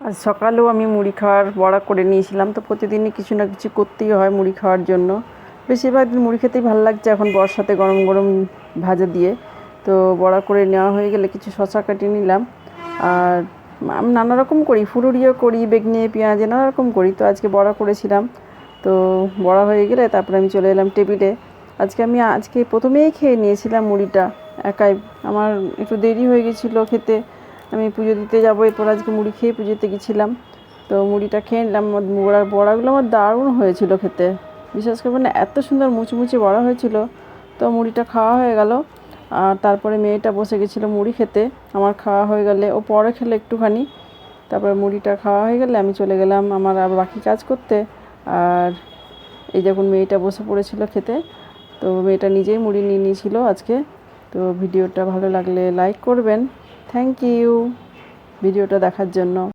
আজ সকালেও আমি মুড়ি খাওয়ার বড়া করে নিয়েছিলাম। তো প্রতিদিনই কিছু না কিছু করতেই হয় মুড়ি খাওয়ার জন্য। বেশিরভাগ দিন মুড়ি খেতেই ভালো লাগছে এখন বর্ষাতে গরম গরম ভাজা দিয়ে। তো বড়া করে নেওয়া হয়ে গেলে কিছু শসা কাটিয়ে নিলাম। আর আমি নানা রকম করি, ফুলুরিও করি, বেগনি পেঁয়াজে নানা রকম করি। তো আজকে বড়া করেছিলাম। তো বড়া হয়ে গেলে তারপরে আমি চলে এলাম টেবিলে। আজকে প্রথমেই খেয়ে নিয়েছিলাম মুড়িটা একাই। আমার একটু দেরি হয়ে গেছিলো খেতে, আমি পুজো দিতে যাবো, এরপর আজকে মুড়ি খেয়ে পুজোতে গেছিলাম। তো মুড়িটা খেয়ে নিলাম। বড়াগুলো আমার দারুণ হয়েছিল খেতে, বিশেষ করে মানে এত সুন্দর মুচমুচে বড়া হয়েছিল। তো মুড়িটা খাওয়া হয়ে গেল। আর তারপরে মেয়েটা বসে গেছিলো মুড়ি খেতে। আমার খাওয়া হয়ে গেলে ও পরে খেলো একটুখানি। তারপরে মুড়িটা খাওয়া হয়ে গেলে আমি চলে গেলাম আমার আর বাকি কাজ করতে। আর এই যখন মেয়েটা বসে পড়েছিল খেতে, তো মেয়েটা নিজেই মুড়ি নিয়ে নিয়েছিল আজকে। তো ভিডিওটা ভালো লাগলে লাইক করবেন। থ্যাংক ইউ ভিডিওটা দেখার জন্য।